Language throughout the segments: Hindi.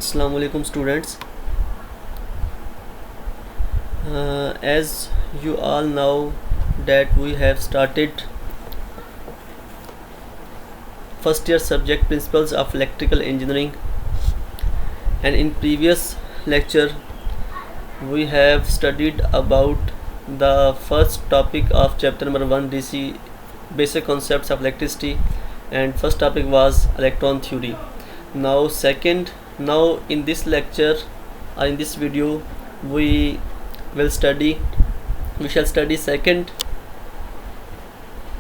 Assalamu alaikum students. As you all know that we have started first year subject principles of electrical engineering, and in previous lecture we have studied about the first topic of chapter number 1 DC, basic concepts of electricity, and first topic was electron theory. Now in this lecture or in this video we shall study second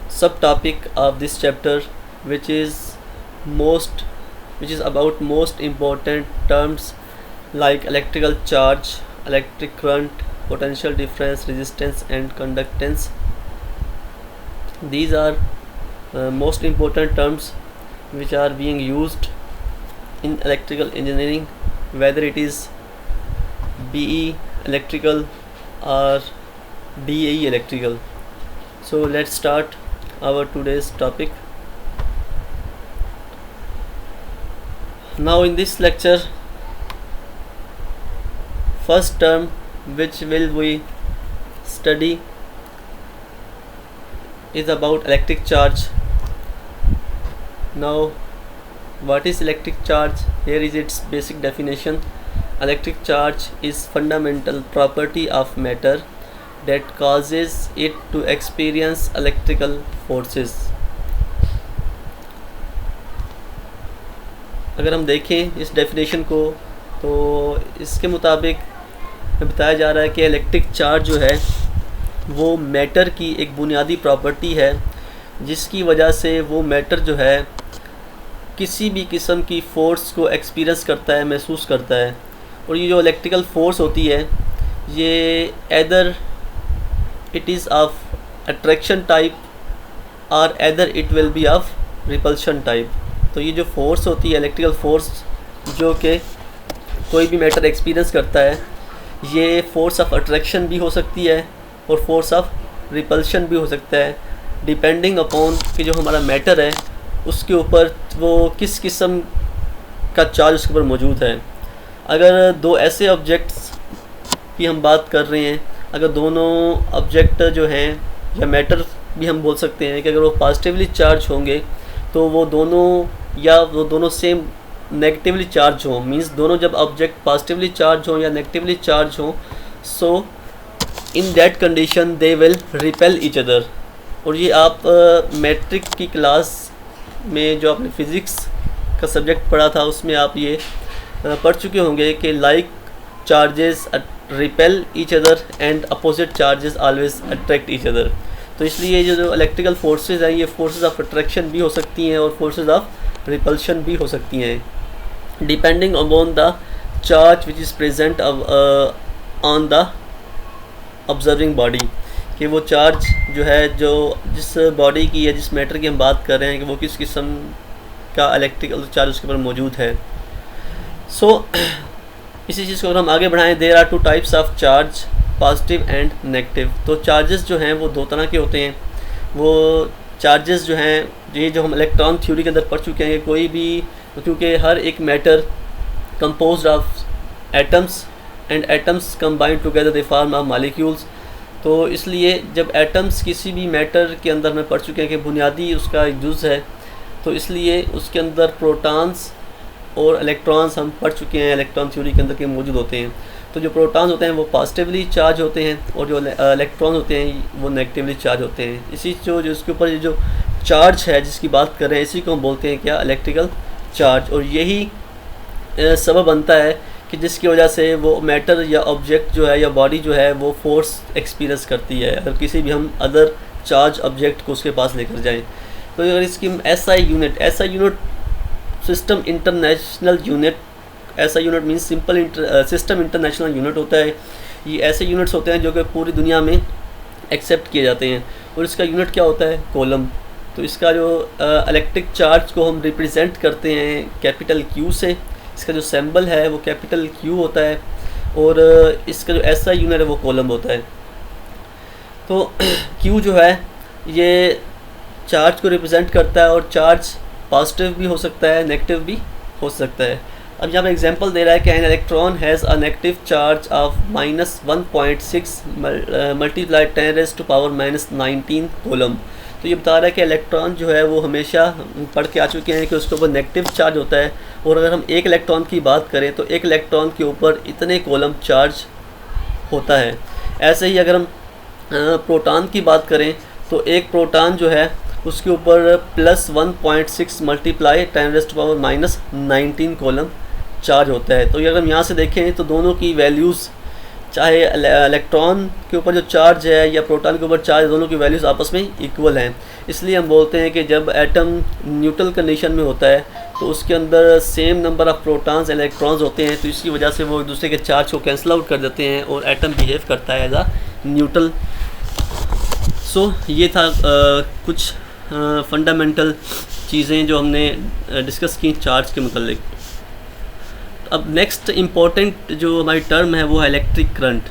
subtopic of this chapter, which is about most important terms like electrical charge, electric current, potential difference, resistance and conductance. These are most important terms which are being used in electrical engineering, whether it is BE electrical or DAE electrical. So let's start our today's topic. Now in this lecture, first term which will we study is about electric charge. Now what is electric charge? Here is its basic definition. Electric charge is fundamental property of matter that causes it to experience electrical forces. अगर हम देखें इस डेफिनेशन को तो इसके मुताबिक बताया जा रहा है कि इलेक्ट्रिक चार्ज जो है वो मैटर की एक बुनियादी प्रॉपर्टी है, जिसकी वजह से वो मैटर जो है किसी भी किस्म की फ़ोर्स को एक्सपीरियंस करता है, महसूस करता है। और ये जो इलेक्ट्रिकल फ़ोर्स होती है ये either it is of attraction type और either it will be of repulsion type. तो ये जो फोर्स होती है, इलेक्ट्रिकल फोर्स जो कि कोई भी मैटर एक्सपीरियंस करता है, ये फोर्स ऑफ अट्रैक्शन भी हो सकती है और फोर्स ऑफ रिपल्शन भी हो सकता है, डिपेंडिंग अपॉन कि जो हमारा मैटर है उसके ऊपर वो किस किस्म का चार्ज उसके ऊपर मौजूद है। अगर दो ऐसे ऑब्जेक्ट्स की हम बात कर रहे हैं, अगर दोनों ऑब्जेक्ट जो हैं या मैटर भी हम बोल सकते हैं कि अगर वो पॉजिटिवली चार्ज होंगे तो वो दोनों सेम नेगेटिवली चार्ज हों, मींस दोनों जब ऑब्जेक्ट पॉजिटिवली चार्ज हों या नेगेटिवली चार्ज हों, so in that condition they will repel each other. और ये आप मैट्रिक की क्लास में जो आपने फिज़िक्स का सब्जेक्ट पढ़ा था उसमें आप ये पढ़ चुके होंगे कि like charges repel each other and opposite charges always attract each other. तो इसलिए जो इलेक्ट्रिकल फोर्सेस हैं ये फोर्सेस ऑफ अट्रैक्शन भी हो सकती हैं और फोर्सेस ऑफ रिपल्शन भी हो सकती हैं, depending upon the charge which is present on the observing body. कि वो चार्ज जो है जो जिस बॉडी की या जिस मैटर की हम बात कर रहे हैं कि वो किस किस्म का इलेक्ट्रिकल चार्ज उसके ऊपर मौजूद है। सो इसी चीज़ को अगर हम आगे बढ़ाएं, there are two types of charge, positive and negative. तो चार्जेस जो हैं वो दो तरह के होते हैं। वो चार्जेस जो हैं ये जो हम इलेक्ट्रॉन थ्योरी के अंदर पढ़ चुके हैं, कोई भी क्योंकि हर एक matter composed of atoms and atoms combined together they form of molecules. तो इसलिए जब एटम्स किसी भी मैटर के अंदर में पढ़ चुके हैं कि बुनियादी उसका एक जुज़ है, तो इसलिए उसके अंदर प्रोटॉन्स और इलेक्ट्रॉन्स हम पढ़ चुके हैं इलेक्ट्रॉन थ्योरी के अंदर के मौजूद होते हैं। तो जो प्रोटॉन्स होते हैं वो पॉजिटिवली चार्ज होते हैं और जो इलेक्ट्रॉन होते हैं वो नेगेटिवली चार्ज होते हैं। इसी जो उसके ऊपर जो चार्ज है जिसकी बात कर रहे हैं इसी को हम बोलते हैं क्या, इलेक्ट्रिकल चार्ज। और यही सबब बनता है कि जिसकी वजह से वो मैटर या ऑब्जेक्ट जो है या बॉडी जो है वो फोर्स एक्सपीरियंस करती है अगर किसी भी हम अदर चार्ज ऑब्जेक्ट को उसके पास लेकर जाएं। तो अगर इसकी SI unit system international unit, SI unit means simple system international unit होता है। ये ऐसे यूनिट्स होते हैं जो कि पूरी दुनिया में एक्सेप्ट किए जाते हैं। और इसका यूनिट क्या होता है, कोलम। तो इसका जो इलेक्ट्रिक चार्ज को हम रिप्रेजेंट करते हैं कैपिटल Q से, इसका जो सिंबल है वो कैपिटल Q होता है और इसका जो SI यूनिट है वो कोलम होता है। तो Q जो है ये चार्ज को रिप्रेजेंट करता है और चार्ज पॉजिटिव भी हो सकता है, नेगेटिव भी हो सकता है। अब यहाँ पर एग्जांपल दे रहा है कि an electron has a negative charge of -1.6 multiply 10⁻⁻19 coulomb. तो ये बता रहा है कि इलेक्ट्रॉन जो है वो हमेशा पढ़ के आ चुके हैं कि उसके ऊपर नेगेटिव चार्ज होता है, और अगर हम एक इलेक्ट्रॉन की बात करें तो एक इलेक्ट्रॉन के ऊपर इतने कूलम चार्ज होता है। ऐसे ही अगर हम प्रोटॉन की बात करें तो एक प्रोटॉन जो है उसके ऊपर +1.6 मल्टीप्लाई 10⁻⁻19 कॉलम चार्ज होता है। तो ये अगर हम यहाँ से देखें तो दोनों की वैल्यूज़, चाहे इलेक्ट्रॉन के ऊपर जो चार्ज है या प्रोटॉन के ऊपर चार्ज, दोनों की वैल्यूज़ आपस में इक्वल हैं। इसलिए हम बोलते हैं कि जब एटम न्यूट्रल कंडीशन में होता है तो उसके अंदर same number of protons electrons होते हैं, तो इसकी वजह से वो एक दूसरे के चार्ज को कैंसिल आउट कर देते हैं और एटम बिहेव करता है एज आ न्यूट्रल। सो ये था कुछ फंडामेंटल चीज़ें जो हमने डिस्कस की चार्ज के मतलब। अब नेक्स्ट इम्पॉर्टेंट जो हमारी टर्म है वो है इलेक्ट्रिक करंट।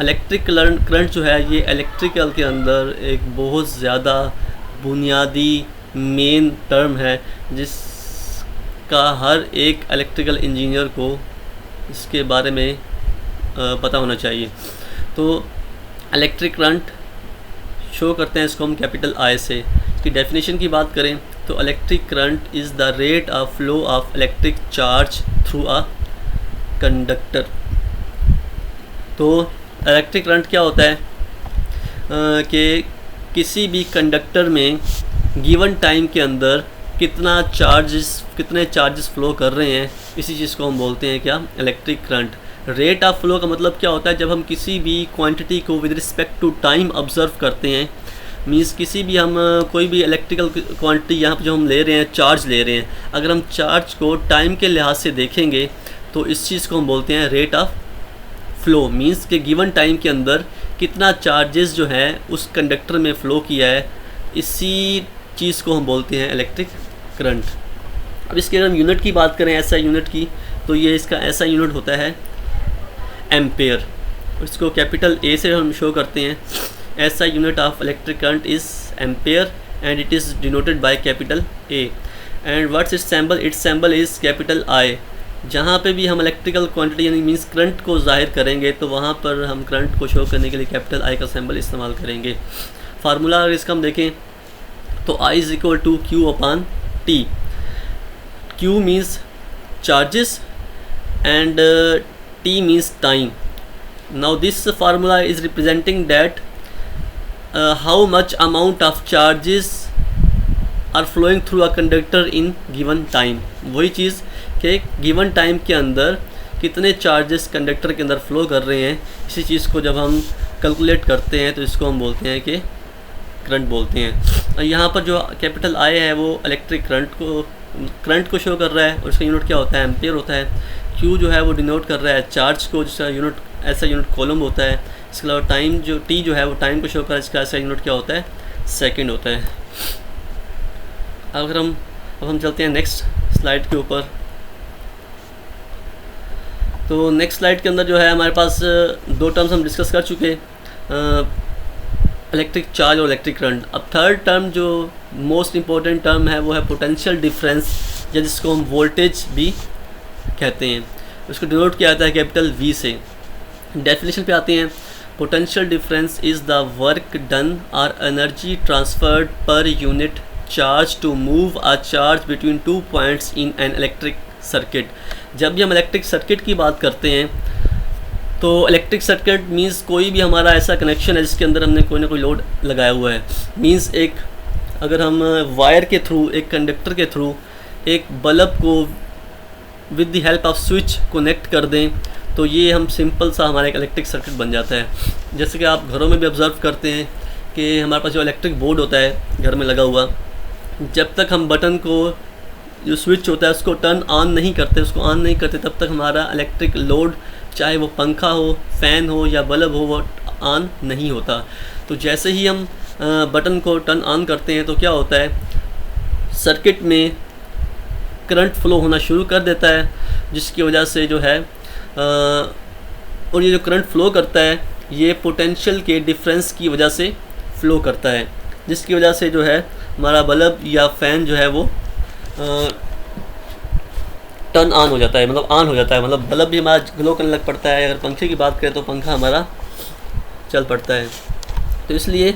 इलेक्ट्रिक करंट जो है ये इलेक्ट्रिकल के अंदर एक बहुत ज़्यादा बुनियादी मेन टर्म है जिसका हर एक इलेक्ट्रिकल इंजीनियर को इसके बारे में पता होना चाहिए। तो इलेक्ट्रिक करंट शो करते हैं इसको हम कैपिटल आई से। इसकी डेफिनेशन की बात करें तो electric current is the rate of flow of electric charge through a conductor. तो इलेक्ट्रिक करंट क्या होता है कि किसी भी कंडक्टर में गिवन टाइम के अंदर कितने चार्जेस फ़्लो कर रहे हैं, इसी चीज़ को हम बोलते हैं क्या, electric current. Rate of flow का मतलब क्या होता है, जब हम किसी भी क्वांटिटी को with respect to time observe करते हैं, मींस किसी भी हम कोई भी इलेक्ट्रिकल क्वांटिटी यहाँ पर जो हम ले रहे हैं, चार्ज ले रहे हैं, अगर हम चार्ज को टाइम के लिहाज से देखेंगे तो इस चीज़ को हम बोलते हैं रेट ऑफ फ़्लो। मींस के गिवन टाइम के अंदर कितना चार्जेस जो है उस कंडक्टर में फ़्लो किया है, इसी चीज़ को हम बोलते हैं इलेक्ट्रिक करंट। अब इसके अगर हम यूनिट की बात करें, ऐसा यूनिट की, तो ये इसका ऐसा यूनिट होता है एम्पेयर। इसको कैपिटल ए से हम शो करते हैं। ऐसा unit of electric current is ampere and it is denoted by capital A. And what's it's symbol, it's symbol is capital I. जहाँ पे भी हम इलेक्ट्रिकल क्वांटिटी यानी मींस करंट को ज़ाहिर करेंगे तो वहाँ पर हम करंट को शो करने के लिए कैपिटल आई का सिंबल इस्तेमाल करेंगे। फार्मूला अगर इसका हम देखें तो I is equal to Q upon T। Q means charges and T means time. Now this formula is representing that how much amount of charges are flowing through a conductor in given time. वही चीज़ कि गिवन टाइम के अंदर कितने चार्जेस कंडक्टर के अंदर फ़्लो कर रहे हैं, इसी चीज़ को जब हम कैलकुलेट करते हैं तो इसको हम बोलते हैं कि करंट बोलते हैं। और यहाँ पर जो कैपिटल आई है वो इलेक्ट्रिक करंट को शो कर रहा है और इसका यूनिट क्या होता है, एम्पेयर होता है। क्यू जो है वो डिनोट कर रहा है चार्ज को, जिसका यूनिट ऐसा यूनिट कॉलम होता है। इसके अलावा टाइम जो टी जो है वो टाइम को शो कर रहा है, इसका ऐसा यूनिट क्या होता है, सेकेंड होता है। अब हम चलते हैं नेक्स्ट स्लाइड के ऊपर। तो नेक्स्ट स्लाइड के अंदर जो है हमारे पास दो टर्म्स हम डिस्कस कर चुके हैं, इलेक्ट्रिक चार्ज और इलेक्ट्रिक करंट। अब थर्ड टर्म जो मोस्ट इम्पोर्टेंट टर्म है वो है पोटेंशियल डिफरेंस, या जिसको हम वोल्टेज भी कहते हैं। उसको डिनोट किया जाता है कैपिटल वी से। डेफिनेशन पे आते हैं, potential difference is the work done और energy transferred per unit charge to move a charge between two points in an electric circuit. जब भी हम इलेक्ट्रिक सर्किट की बात करते हैं तो इलेक्ट्रिक सर्किट मींस कोई भी हमारा ऐसा कनेक्शन है जिसके अंदर हमने कोई ना कोई लोड लगाया हुआ है। मींस एक अगर हम वायर के थ्रू, एक कंडक्टर के थ्रू एक बल्ब को with the help off switch connect कर दें तो ये हम सिंपल सा हमारा एक इलेक्ट्रिक सर्किट बन जाता है। जैसे कि आप घरों में भी ऑब्ज़र्व करते हैं कि हमारे पास जो इलेक्ट्रिक बोर्ड होता है घर में लगा हुआ, जब तक हम बटन को जो स्विच होता है उसको टर्न ऑन नहीं करते, उसको ऑन नहीं करते, तब तक हमारा इलेक्ट्रिक लोड, चाहे वो पंखा हो, फ़ैन हो या बल्ब हो, वो ऑन नहीं होता। तो जैसे ही हम बटन को टर्न ऑन करते हैं तो क्या होता है, सर्किट में करंट फ्लो होना शुरू कर देता है, जिसकी वजह से जो है और ये जो करंट फ्लो करता है ये पोटेंशियल के डिफरेंस की वजह से फ़्लो करता है, जिसकी वजह से जो है हमारा बल्ब या फ़ैन जो है वो टर्न ऑन हो जाता है, मतलब ऑन हो जाता है, मतलब बल्ब भी हमारा ग्लो करने लग पड़ता है। अगर पंखे की बात करें तो पंखा हमारा चल पड़ता है। तो इसलिए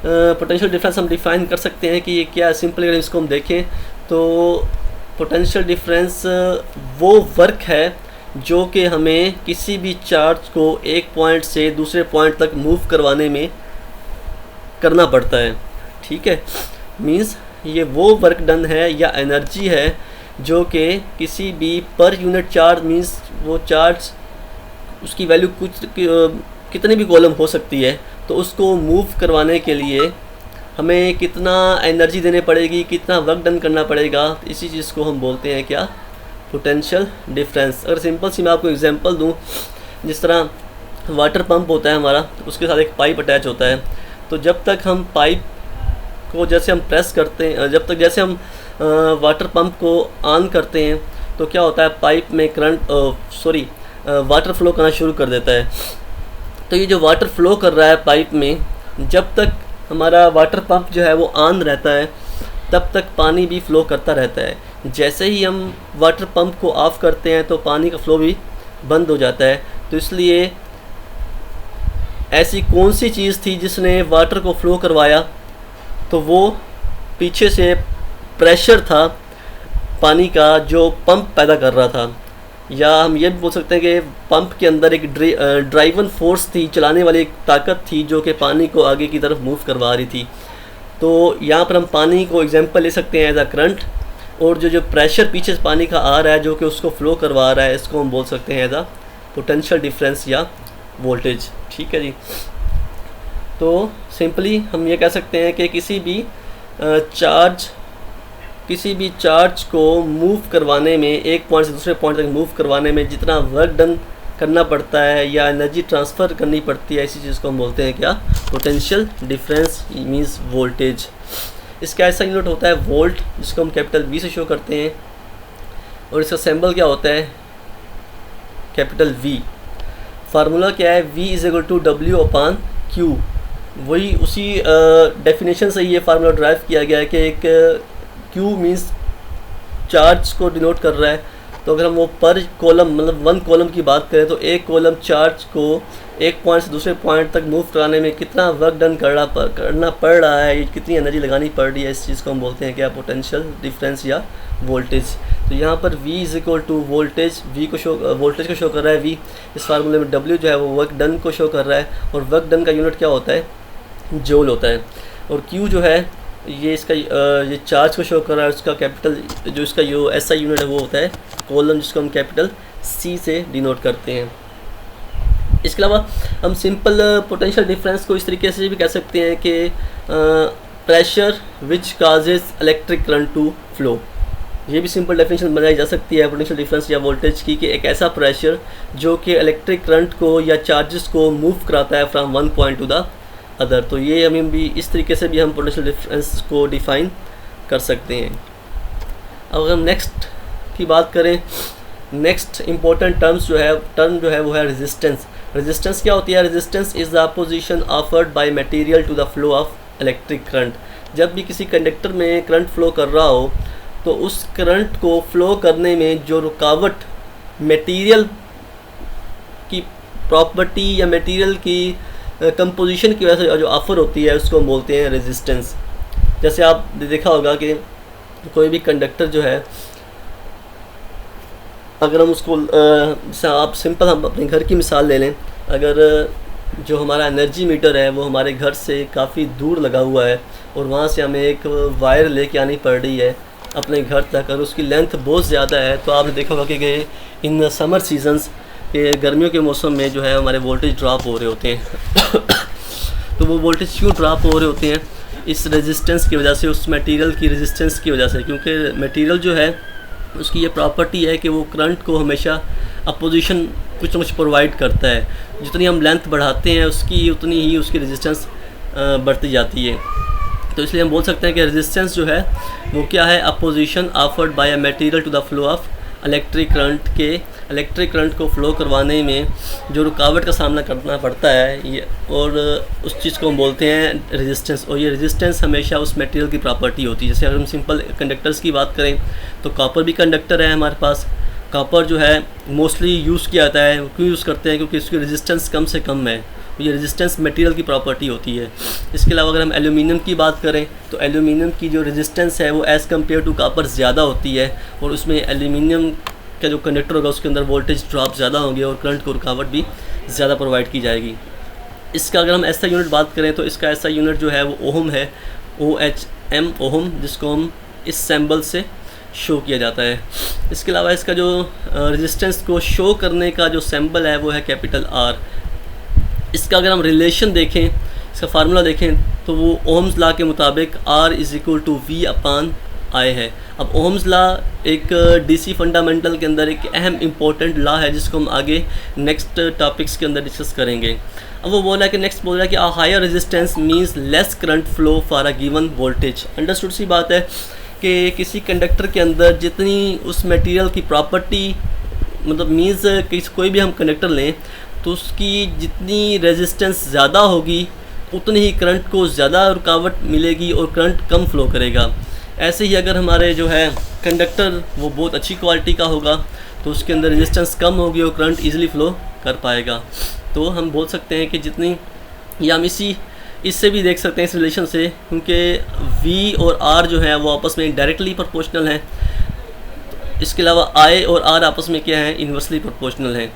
पोटेंशियल डिफरेंस हम डिफ़ाइन कर सकते हैं कि ये क्या है। सिंपली अगर इसको हम देखें तो पोटेंशियल डिफरेंस वो वर्क है जो कि हमें किसी भी चार्ज को एक पॉइंट से दूसरे पॉइंट तक मूव करवाने में करना पड़ता है। ठीक है, मींस ये वो वर्क डन है या एनर्जी है जो कि किसी भी पर यूनिट चार्ज, मींस वो चार्ज उसकी वैल्यू कुछ कितनी भी कॉलम हो सकती है, तो उसको मूव करवाने के लिए हमें कितना एनर्जी देने पड़ेगी, कितना वर्क डन करना पड़ेगा, इसी चीज़ को हम बोलते हैं क्या, पोटेंशियल डिफरेंस। अगर सिंपल सी मैं आपको एग्जांपल दूं, जिस तरह वाटर पंप होता है हमारा, उसके साथ एक पाइप अटैच होता है। तो जब तक हम पाइप को जैसे हम प्रेस करते हैं, जब तक जैसे हम वाटर पंप को ऑन करते हैं तो क्या होता है, पाइप में करंट वाटर फ्लो करना शुरू कर देता है। तो ये जो वाटर फ्लो कर रहा है पाइप में, जब तक हमारा वाटर पंप जो है वो ऑन रहता है तब तक पानी भी फ़्लो करता रहता है। जैसे ही हम वाटर पंप को ऑफ़ करते हैं तो पानी का फ़्लो भी बंद हो जाता है। तो इसलिए ऐसी कौन सी चीज़ थी जिसने वाटर को फ़्लो करवाया, तो वो पीछे से प्रेशर था पानी का जो पंप पैदा कर रहा था, या हम ये भी बोल सकते हैं कि पंप के अंदर एक ड्राइवन फोर्स थी, चलाने वाली एक ताकत थी जो कि पानी को आगे की तरफ मूव करवा रही थी। तो यहाँ पर हम पानी को एग्जांपल ले सकते हैं एज अ करंट, और जो प्रेशर पीछे से पानी का आ रहा है जो कि उसको फ्लो करवा रहा है, इसको हम बोल सकते हैं एज अ पोटेंशियल डिफरेंस या वोल्टेज। ठीक है जी। तो सिंपली हम ये कह सकते हैं कि किसी भी चार्ज को मूव करवाने में, एक पॉइंट से दूसरे पॉइंट तक मूव करवाने में जितना वर्क डन करना पड़ता है या एनर्जी ट्रांसफ़र करनी पड़ती है, इसी चीज़ को हम बोलते हैं क्या, पोटेंशियल डिफरेंस मींस वोल्टेज। इसका ऐसा यूनिट होता है वोल्ट, जिसको हम कैपिटल वी से शो करते हैं, और इसका सिंबल क्या होता है, कैपिटल वी। फार्मूला क्या है, V = W/Q। वही उसी डेफिनेशन से ये फार्मूला ड्राइव किया गया है कि एक Q मीन्स चार्ज को डिनोट कर रहा है। तो अगर हम वो पर कॉलम, मतलब वन कॉलम की बात करें तो एक कॉलम चार्ज को एक पॉइंट से दूसरे पॉइंट तक मूव कराने में कितना वर्क डन करना पड़ रहा है, कितनी एनर्जी लगानी पड़ रही है, इस चीज़ को हम बोलते हैं क्या, पोटेंशियल डिफरेंस या वोल्टेज। तो यहाँ पर V = वोल्टेज, वोल्टेज को शो कर रहा है V। इस फार्मूले में W जो है वो वर्क डन को शो कर रहा है, और वर्क डन का यूनिट क्या होता है, जूल होता है। और Q जो है ये इसका ये चार्ज को शो कर रहा है, उसका कैपिटल जो इसका SI यूनिट है वो होता है कॉलम, जिसको हम कैपिटल C से डिनोट करते हैं। इसके अलावा हम सिंपल पोटेंशियल डिफरेंस को इस तरीके से भी कह सकते हैं कि pressure which causes electric current to flow. ये भी सिंपल डेफिनेशन बनाई जा सकती है पोटेंशियल डिफरेंस या वोल्टेज की, कि एक ऐसा प्रेशर जो कि इलेक्ट्रिक करंट को या चार्जेस को मूव कराता है from one point two the other. तो ये हमें भी इस तरीके से भी हम पोटेंशियल डिफरेंस को डिफ़ाइन कर सकते हैं। अब अगर हम नेक्स्ट की बात करें, नेक्स्ट इम्पोर्टेंट टर्म जो है वो है रेजिस्टेंस। रेजिस्टेंस क्या होती है, resistance is the opposition offered by material to the flow of electric current. जब भी किसी कंडक्टर में करंट फ्लो कर रहा हो तो उस करंट को फ्लो करने में जो रुकावट मटेरियल की प्रॉपर्टी या मटेरियल की कंपोजिशन की वजह से जो ऑफर होती है, उसको हम बोलते हैं रेजिस्टेंस। जैसे आप देखा होगा कि कोई भी कंडक्टर जो है, अगर हम उसको जैसे आप सिंपल हम अपने घर की मिसाल ले लें, अगर जो हमारा एनर्जी मीटर है वो हमारे घर से काफ़ी दूर लगा हुआ है और वहाँ से हमें एक वायर लेके आनी पड़ रही है अपने घर तक, और उसकी लेंथ बहुत ज़्यादा है, तो आपने देखा होगा कि इन समर सीजन्स के गर्मियों के मौसम में जो है हमारे वोल्टेज ड्रॉप हो रहे होते हैं। तो वो वोल्टेज क्यों ड्रॉप हो रहे होते हैं, इस रेजिस्टेंस की वजह से, उस मटेरियल की रेजिस्टेंस की वजह से। क्योंकि मटेरियल जो है उसकी ये प्रॉपर्टी है कि वो करंट को हमेशा अपोजिशन कुछ न कुछ प्रोवाइड करता है। जितनी हम लेंथ बढ़ाते हैं उसकी उतनी ही उसकी रेजिस्टेंस बढ़ती जाती है। तो इसलिए हम बोल सकते हैं कि रेजिस्टेंस जो है वो क्या है, opposition offered by a material to the flow of electric current के इलेक्ट्रिक करंट को फ्लो करवाने में जो रुकावट का सामना करना पड़ता है ये, और उस चीज़ को हम बोलते हैं रेजिस्टेंस। और ये रेजिस्टेंस हमेशा उस मटेरियल की प्रॉपर्टी होती है। जैसे अगर हम सिंपल कंडक्टर्स की बात करें तो कॉपर भी कंडक्टर है हमारे पास, कॉपर जो है मोस्टली यूज़ किया जाता है। क्यों यूज़ करते हैं? क्योंकि इसकी रेजिस्टेंस कम से कम है, ये रेजिस्टेंस मटेरियल की प्रॉपर्टी होती है। इसके अलावा अगर हम एल्यूमिनियम की बात करें तो एल्यूमिनियम की जो रेजिस्टेंस है वो एज़ कम्पेयर टू कॉपर ज़्यादा होती है, और उसमें एल्यूमिनियम का जो कंडक्टर होगा उसके अंदर वोल्टेज ड्रॉप ज़्यादा होंगे और करंट को रुकावट भी ज़्यादा प्रोवाइड की जाएगी। इसका अगर हम ऐसा यूनिट बात करें तो इसका ऐसा यूनिट जो है वो ओहम है, OHM ओहम, जिसको हम इस सिंबल से शो किया जाता है। इसके अलावा इसका जो रेजिस्टेंस को शो करने का जो सिंबल है वो है कैपिटल R। इसका अगर हम रिलेशन देखें, इसका फार्मूला देखें तो वो ओहम्स लॉ के मुताबिक R = V/I है। अब ओहम्स लॉ एक DC फंडामेंटल के अंदर एक अहम इम्पोर्टेंट लॉ है जिसको हम आगे नेक्स्ट टॉपिक्स के अंदर डिस्कस करेंगे। अब वो बोला कि नेक्स्ट बोल रहा है कि a higher resistance means less current flow for a given voltage. Understood सी बात है कि किसी कंडक्टर के अंदर जितनी उस मटेरियल की प्रॉपर्टी, मतलब मींस कोई भी हम कंडक्टर लें तो उसकी जितनी रेजिस्टेंस ज़्यादा होगी उतनी ही करंट को ज़्यादा रुकावट मिलेगी और करंट कम फ्लो करेगा। ऐसे ही अगर हमारे जो है कंडक्टर वो बहुत अच्छी क्वालिटी का होगा तो उसके अंदर रेजिस्टेंस कम होगी और करंट ईज़िली फ़्लो कर पाएगा। तो हम बोल सकते हैं कि जितनी, या हम इससे भी देख सकते हैं इस रिलेशन से, क्योंकि V और R जो है वो आपस में डायरेक्टली प्रोपोर्शनल हैं। इसके अलावा I और R आपस में क्या है? इन्वर्सली प्रोपोर्शनल हैं।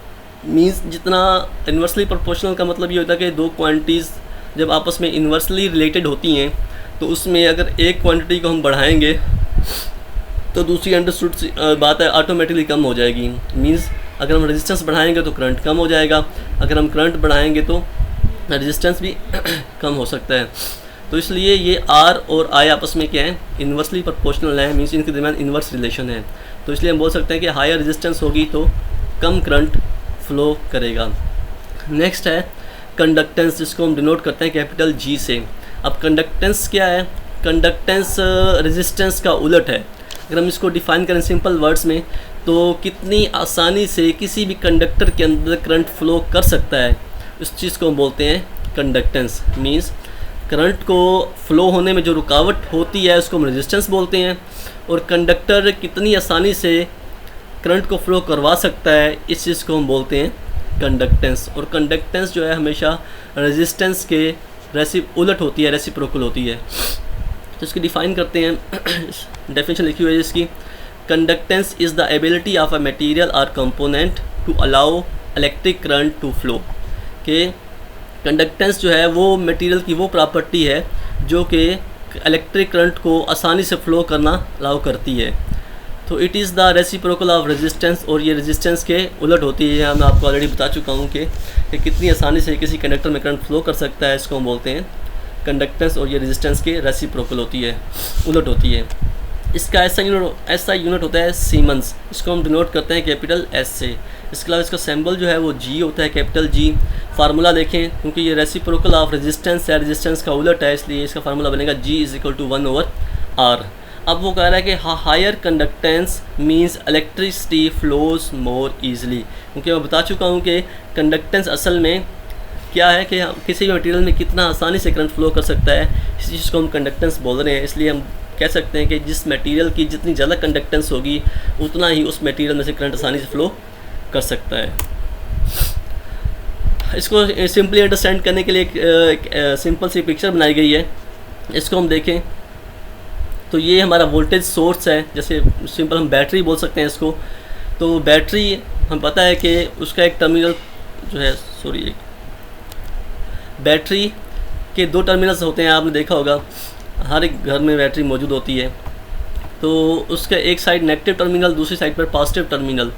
मींस जितना इन्वर्सली प्रोपोर्शनल का मतलब ये होता है कि दो क्वांटिटीज़ जब आपस में इन्वर्सली रिलेटेड होती हैं तो उसमें अगर एक क्वांटिटी को हम बढ़ाएंगे तो दूसरी अंडरस्टूड बात है ऑटोमेटिकली कम हो जाएगी। मींस अगर हम रेजिस्टेंस बढ़ाएंगे तो करंट कम हो जाएगा, अगर हम करंट बढ़ाएंगे तो रेजिस्टेंस भी कम हो सकता है। तो इसलिए ये R और I आपस में क्या है? इन्वर्सली प्रोपोर्शनल है, मींस इनके दरमियान इन्वर्स रिलेशन है। तो इसलिए हम बोल सकते हैं कि हायर रेजिस्टेंस होगी तो कम करंट फ्लो करेगा। नेक्स्ट है कंडक्टेंस, जिसको हम डिनोट करते हैं कैपिटल G से। अब कंडक्टेंस क्या है? कंडक्टेंस रेजिस्टेंस का उलट है। अगर हम इसको डिफ़ाइन करें सिंपल वर्ड्स में तो कितनी आसानी से किसी भी कंडक्टर के अंदर करंट फ्लो कर सकता है, उस चीज़ को हम बोलते हैं कंडक्टेंस। मींस करंट को फ्लो होने में जो रुकावट होती है उसको हम रेजिस्टेंस बोलते हैं, और कंडक्टर कितनी आसानी से करंट को फ्लो करवा सकता है इस चीज़ को हम बोलते हैं कंडक्टेंस। और कंडक्टेंस जो है हमेशा रेजिस्टेंस के उलट होती है, रेसिप्रोकल होती है। तो इसकी डिफ़ाइन करते हैं, डेफिनेशन लिखी हुई है इसकी। Conductance is the ability of a material और component to allow electric current to flow. के कंडक्टेंस जो है वो मटेरियल की वो प्रॉपर्टी है जो कि इलेक्ट्रिक करंट को आसानी से फ़्लो करना अलाउ करती है। तो it is the reciprocal of resistance, और ये रेजिस्टेंस के उलट होती है। मैं आपको ऑलरेडी बता चुका हूँ कि कितनी आसानी से किसी कंडक्टर में करंट फ्लो कर सकता है, इसको हम बोलते हैं कंडक्टेंस, और ये रेजिस्टेंस के रेसिप्रोकल होती है, उलट होती है। इसका ऐसा यूनिट होता है सीमेंस, इसको हम डिनोट करते हैं कैपिटल S से। इसके अलावा इसका सिंबल जो है वो G होता है, कैपिटल G। फार्मूला देखें, क्योंकि ये रेसिप्रोकल ऑफ रेजिस्टेंस है, रेजिस्टेंस का उलट है, इसलिए इसका फार्मूला बनेगा G = 1/R। अब वो कह रहा है कि higher conductance means electricity flows more easily, क्योंकि मैं बता चुका हूँ कि कंडक्टेंस असल में क्या है कि किसी भी मटेरियल में कितना आसानी से करंट फ्लो कर सकता है, इस चीज़ को हम कंडक्टेंस बोल रहे हैं। इसलिए हम कह सकते हैं कि जिस मटेरियल की जितनी ज़्यादा कंडक्टेंस होगी उतना ही उस मटेरियल में से करंट आसानी से फ्लो कर सकता है। इसको सिंपली अंडरस्टैंड करने के लिए एक सिंपल सी पिक्चर बनाई गई है। इसको हम देखें तो ये हमारा वोल्टेज सोर्स है, जैसे सिंपल हम बैटरी बोल सकते हैं इसको। तो बैटरी हम पता है कि उसका एक टर्मिनल जो है, बैटरी के दो टर्मिनल्स होते हैं, आपने देखा होगा हर एक घर में बैटरी मौजूद होती है। तो उसका एक साइड नेगेटिव टर्मिनल, दूसरी साइड पर पॉजिटिव टर्मिनल।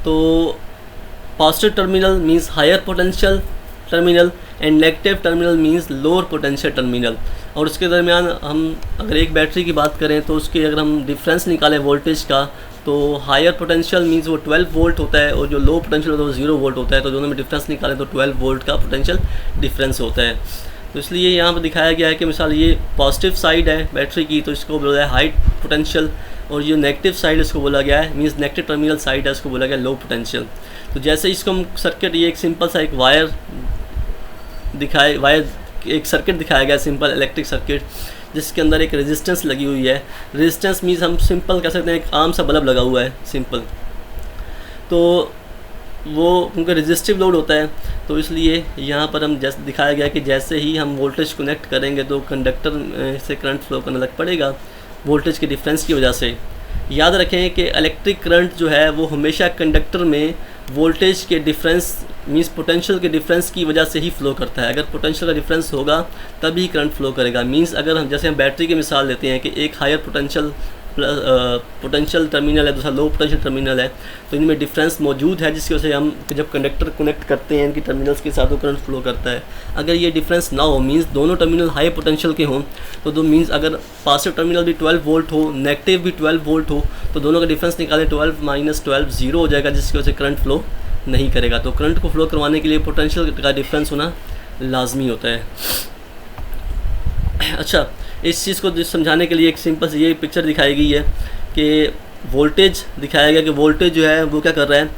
तो positive terminal means higher potential terminal and negative terminal means lower potential terminal. और उसके दरमियान हम अगर एक बैटरी की बात करें तो उसके अगर हम डिफरेंस निकालें वोल्टेज का, तो हायर पोटेंशियल मींस वो 12 वोल्ट होता है और जो लो पोटेंशियल होता है वो 0 वोल्ट होता है। तो दोनों में डिफरेंस निकालें तो 12 वोल्ट का पोटेंशियल डिफरेंस होता है। तो इसलिए यहाँ पर दिखाया गया है कि मिसाल ये पॉजिटिव साइड है बैटरी की, तो इसको बोला है हाई पोटेंशियल, और जो नेगेटिव साइड इसको बोला गया है मींस नेगेटिव टर्मिनल साइड है, उसको बोला गया लो पोटेंशियल। तो जैसे इसको हम सर्किट, ये एक सिंपल सा एक एक सर्किट दिखाया गया, सिंपल इलेक्ट्रिक सर्किट, जिसके अंदर एक रेजिस्टेंस लगी हुई है। रेजिस्टेंस मींस हम सिंपल कह सकते हैं एक आम सा बल्ब लगा हुआ है, सिंपल। तो वो उनका रेजिस्टिव लोड होता है। तो इसलिए यहाँ पर हम जैसे दिखाया गया कि जैसे ही हम वोल्टेज कनेक्ट करेंगे तो कंडक्टर से करंट फ्लो करने लग पड़ेगा वोल्टेज के डिफरेंस की वजह से। याद रखें कि इलेक्ट्रिक करंट जो है वो हमेशा कंडक्टर में वोल्टेज के डिफरेंस मींस पोटेंशियल के डिफरेंस की वजह से ही फ्लो करता है। अगर पोटेंशियल का डिफरेंस होगा तभी करंट फ्लो करेगा। मींस अगर हम जैसे हम बैटरी की मिसाल लेते हैं कि एक हायर पोटेंशियल टर्मिनल है, दूसरा लो पोटेंशियल टर्मिनल है, तो इनमें डिफरेंस मौजूद है जिसकी वजह से हम जब कंडक्टर कनेक्ट करते हैं इनकी टर्मिनल्स के साथ तो करंट फ्लो करता है। अगर ये डिफरेंस ना हो मींस दोनों टर्मिनल हाई पोटेंशियल के हों तो दो मींस अगर पॉजिटिव टर्मिनल भी 12 वोल्ट हो, नेगेटिव भी 12 वोल्ट हो, तो दोनों का डिफरेंस निकालें 12 - 12 0 हो जाएगा, जिसकी वजह से करंट फ्लो नहीं करेगा। तो करंट को फ्लो करवाने के लिए पोटेंशियल का डिफरेंस होना लाजमी होता है। अच्छा, इस चीज़ को समझाने के लिए एक सिंपल सी ये पिक्चर दिखाई गई है कि वोल्टेज दिखाया गया कि वोल्टेज जो है वो क्या कर रहा है,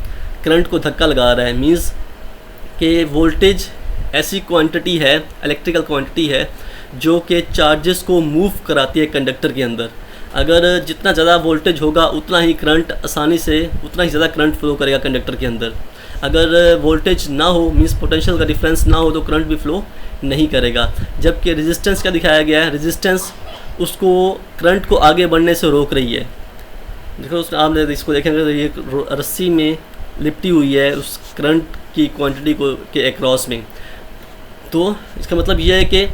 करंट को धक्का लगा रहा है। मींस कि वोल्टेज ऐसी क्वांटिटी है, इलेक्ट्रिकल क्वांटिटी है जो कि चार्जेस को मूव कराती है कंडक्टर के अंदर। अगर जितना ज़्यादा वोल्टेज होगा उतना ही करंट आसानी से उतना ही ज़्यादा करंट फ्लो करेगा कंडक्टर के अंदर। अगर वोल्टेज ना हो मींस पोटेंशियल का डिफरेंस ना हो तो करंट भी फ्लो नहीं करेगा। जबकि रेजिस्टेंस क्या दिखाया गया है, रेजिस्टेंस उसको करंट को आगे बढ़ने से रोक रही है। देखो उस आप इसको देखेंगे तो ये रस्सी में लिपटी हुई है उस करंट की क्वांटिटी को के अक्रॉस में। तो इसका मतलब ये है कि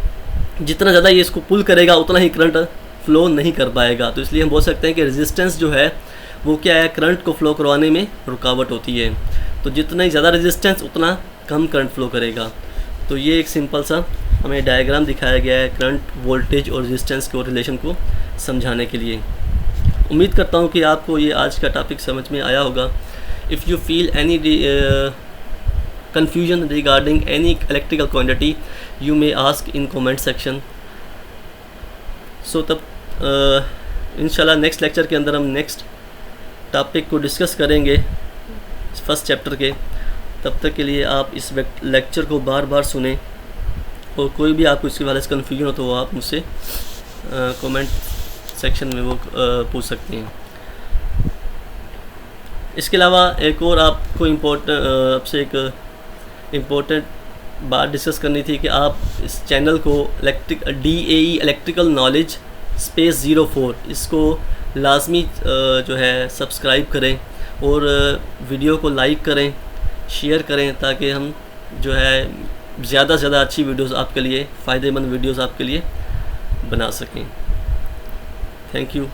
जितना ज़्यादा ये इसको पुल करेगा उतना ही करंट फ्लो नहीं कर पाएगा। तो इसलिए हम बोल सकते हैं कि रेजिस्टेंस जो है वो क्या है, करंट को फ्लो करवाने में रुकावट होती है। तो जितना ही ज़्यादा रेजिस्टेंस उतना कम करंट फ्लो करेगा। तो ये एक सिंपल सा हमें डायग्राम दिखाया गया है करंट, वोल्टेज और रेजिस्टेंस के रिलेशन को समझाने के लिए। उम्मीद करता हूँ कि आपको ये आज का टॉपिक समझ में आया होगा। If you feel any confusion regarding any electrical quantity you may ask in comment section। तब इंशाल्लाह नेक्स्ट लेक्चर के अंदर हम नेक्स्ट टॉपिक को डिस्कस करेंगे फर्स्ट चैप्टर के। तब तक के लिए आप इस लेक्चर को बार बार सुने और कोई भी आपको इसके बारे में कन्फ्यूजन हो तो आप मुझसे कमेंट सेक्शन में वो पूछ सकते हैं। इसके अलावा एक और आपको आपसे एक इम्पोर्टेंट बात डिस्कस करनी थी कि आप इस चैनल को DAE इलेक्ट्रिकल नॉलेज स्पेस 04 इसको लाजमी जो है सब्सक्राइब करें और वीडियो को लाइक करें, शेयर करें ताकि हम जो है ज़्यादा से ज़्यादा अच्छी वीडियोस आपके लिए, फ़ायदेमंद वीडियोस आपके लिए बना सकें। Thank you.